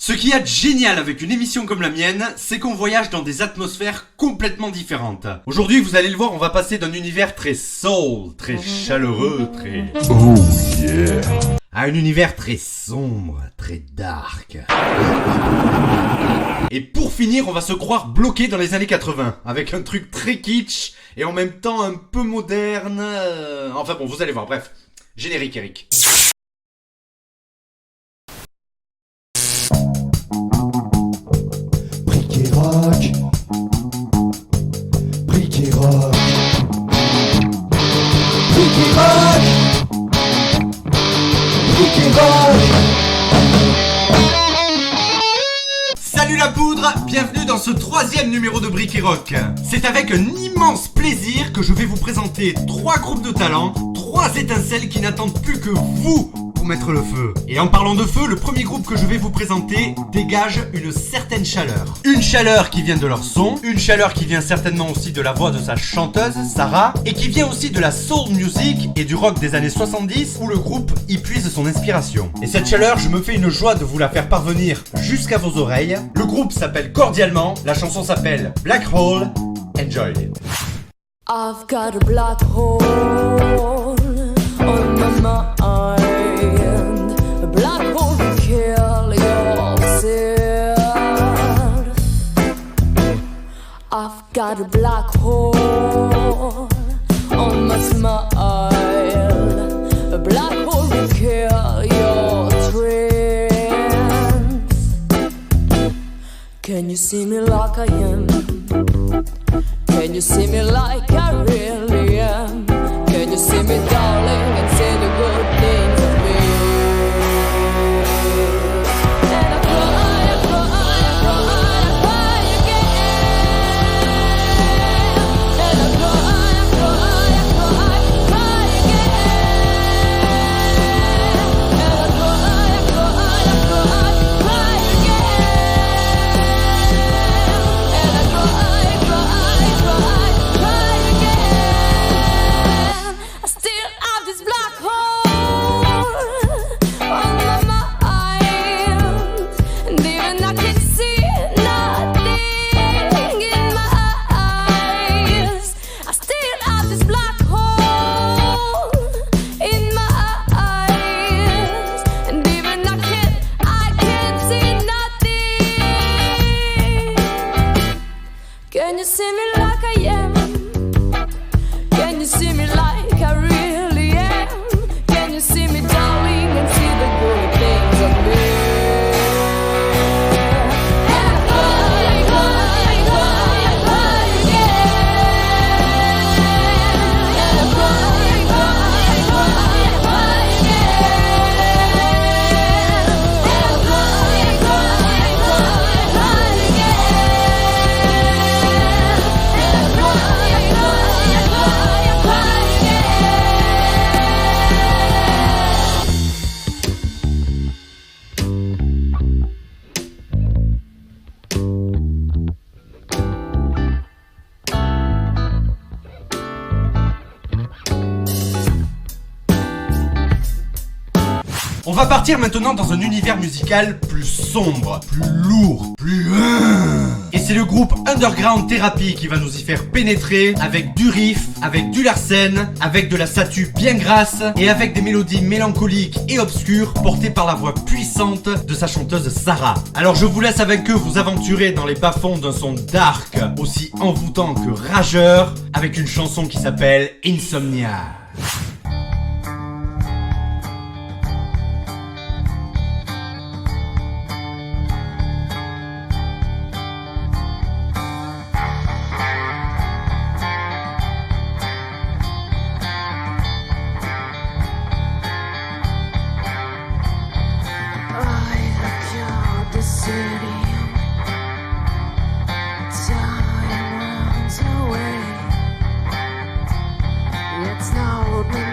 Ce qu'il y a de génial avec une émission comme la mienne, c'est qu'on voyage dans des atmosphères complètement différentes. Aujourd'hui, vous allez le voir, on va passer d'un univers très soul, très chaleureux, très... Oh yeah, à un univers très sombre, très dark. Et pour finir, on va se croire bloqué dans les années 80, avec un truc très kitsch, et en même temps un peu moderne... Enfin bon, vous allez voir, bref. Générique, Eric. Brick et rock, brick et rock, brick et rock, brick et rock. Salut la poudre, bienvenue dans ce 3e numéro de Brick et Rock. C'est avec un immense plaisir que je vais vous présenter 3 groupes de talents, 3 étincelles qui n'attendent plus que vous pour mettre le feu. Et en parlant de feu, le premier groupe que je vais vous présenter dégage une certaine chaleur. Une chaleur qui vient de leur son, une chaleur qui vient certainement aussi de la voix de sa chanteuse, Sarah, et qui vient aussi de la soul music et du rock des années 70 où le groupe y puise son inspiration. Et cette chaleur, je me fais une joie de vous la faire parvenir jusqu'à vos oreilles. Le groupe s'appelle Cordialement, la chanson s'appelle Black Hole. Enjoy. I've got a black hole on my mind. A black hole to kill yourself. I've got a black hole on my smile. A black hole to kill your dreams. Can you see me like I am? Can you see me like I really am? Can you see me, darling, and say the good things of me? And I cry, I cry, I cry, I cry again. And I cry, I cry, I cry, cry again. And I cry, I cry, I cry, cry again. And I cry, I cry, cry again. I still have this black hole on my mind, and even I can see nothing in my eyes. I still have this black hole in my eyes, and even I can't see nothing. Can you see me like I am? Can you see me like I really am? Can you see me, darling, and see the good things of me? And I cry, I cry, I cry, I cry again. And I cry, I cry, I cry, I cry again. And I cry, I cry, I cry, I cry again. And I cry, I cry, I cry, I cry On va partir maintenant dans un univers musical plus sombre, plus lourd, plus... Et c'est le groupe Underground Therapy qui va nous y faire pénétrer avec du riff, avec du Larsen, avec de la statue bien grasse et avec des mélodies mélancoliques et obscures portées par la voix puissante de sa chanteuse Sarah. Alors je vous laisse avec eux vous aventurer dans les bas-fonds d'un son dark, aussi envoûtant que rageur, avec une chanson qui s'appelle Insomnia. Time runs away. Let's not hold me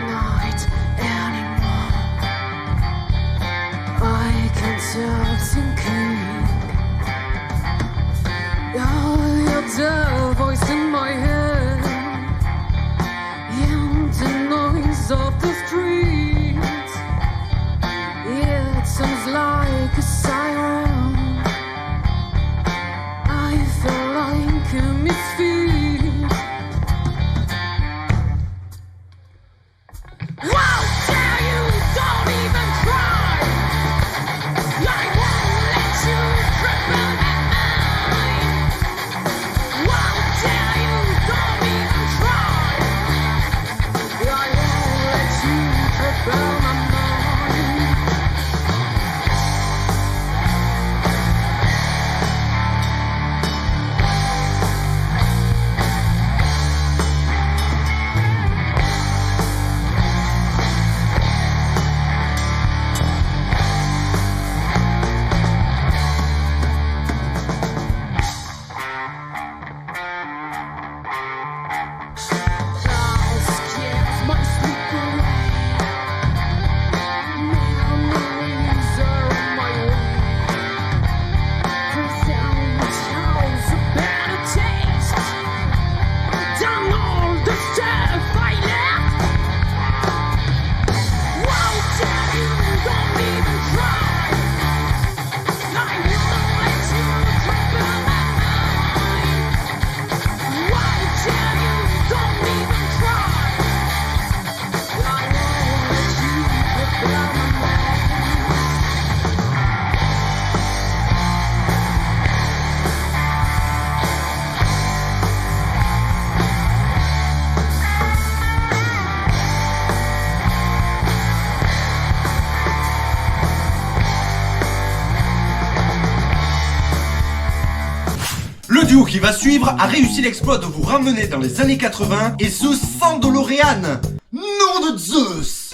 Le duo qui va suivre a réussi l'exploit de vous ramener dans les années 80 et ce sans DeLorean. Nom de Zeus!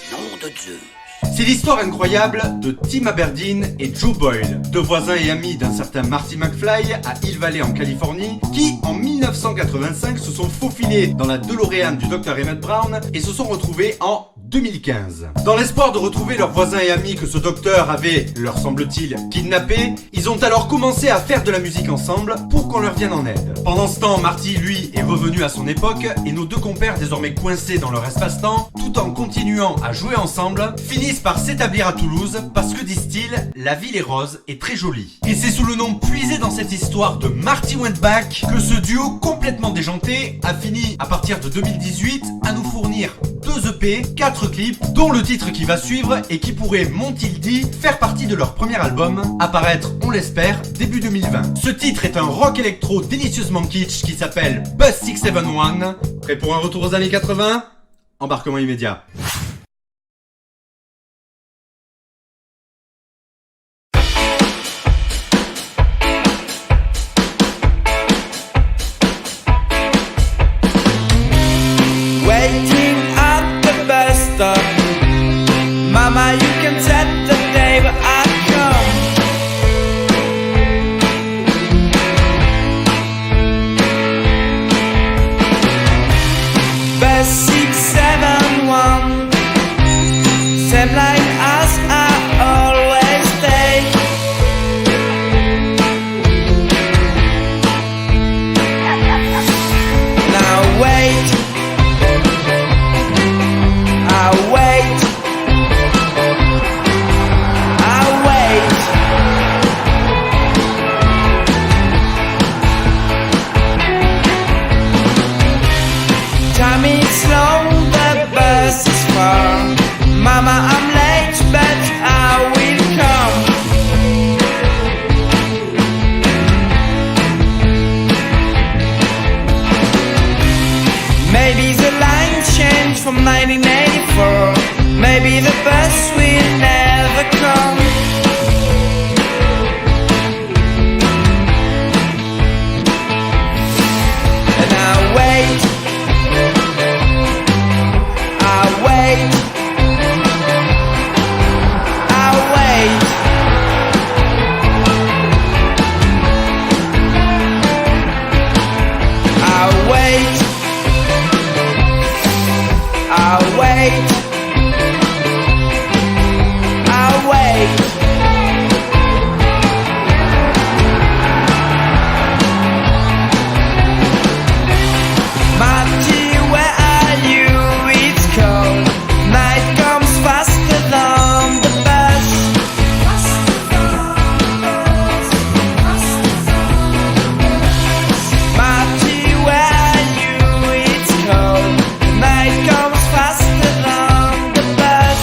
C'est l'histoire incroyable de Tim Aberdeen et Joe Boyle, deux voisins et amis d'un certain Marty McFly à Hill Valley en Californie, qui en 1985 se sont faufilés dans la DeLorean du Dr Emmett Brown et se sont retrouvés en 2015. Dans l'espoir de retrouver leurs voisins et amis que ce docteur avait, leur semble-t-il, kidnappés, ils ont alors commencé à faire de la musique ensemble pour qu'on leur vienne en aide. Pendant ce temps, Marty, lui, est revenu à son époque et nos deux compères, désormais coincés dans leur espace-temps, tout en continuant à jouer ensemble, finissent par s'établir à Toulouse parce que, disent-ils, la ville est rose et très jolie. Et c'est sous le nom puisé dans cette histoire de Marty Went Back que ce duo complètement déjanté a fini, à partir de 2018, à nous fournir 2 EP, 4 clips, dont le titre qui va suivre et qui pourrait, m'ont-ils dit, faire partie de leur premier album, apparaître, on l'espère, début 2020. Ce titre est un rock électro délicieusement kitsch qui s'appelle Buzz 671. Prêt pour un retour aux années 80 ? Embarquement immédiat. Waiting at the bus stop. Mama, you can set the day, but I come. Bus 671. Same like us, I always stay. Now wait. I'll wait. I'll wait. Time is slow, the bus is far. Mama, I'm late, but I will come. Maybe the line changed from 1984. Maybe the bus will never come. And I'll wait. I'll wait. I'll wait. I'll wait. I'll wait. I'll wait. Marty, where are you? It's cold. Night comes faster than the bus. Marty, where are you? It's cold. Night comes faster than the bus.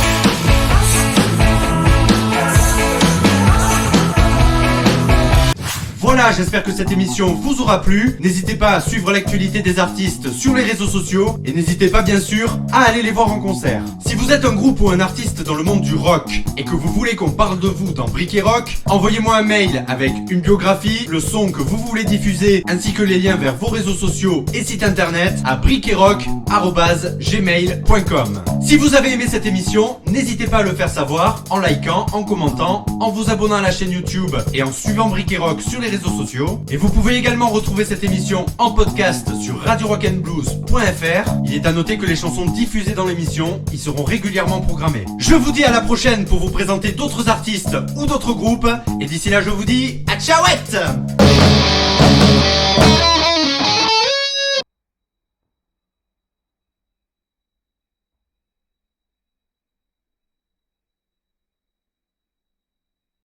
Voilà, j'espère que cette émission vous aura plu. N'hésitez pas à suivre l'actualité des artistes sur les réseaux sociaux et n'hésitez pas bien sûr à aller les voir en concert. Si vous êtes un groupe ou un artiste dans le monde du rock et que vous voulez qu'on parle de vous dans Brick et Rock, envoyez-moi un mail avec une biographie, le son que vous voulez diffuser ainsi que les liens vers vos réseaux sociaux et sites internet à bricketrock@gmail.com. Si vous avez aimé cette émission, n'hésitez pas à le faire savoir en likant, en commentant, en vous abonnant à la chaîne YouTube et en suivant Brick et Rock sur les réseaux sociaux. Et vous pouvez également retrouver cette émission en podcast sur radiorockandblues.fr. Il est à noter que les chansons diffusées dans l'émission y seront régulièrement programmées. Je vous dis à la prochaine pour vous présenter d'autres artistes ou d'autres groupes. Et d'ici là, je vous dis à ciaouette!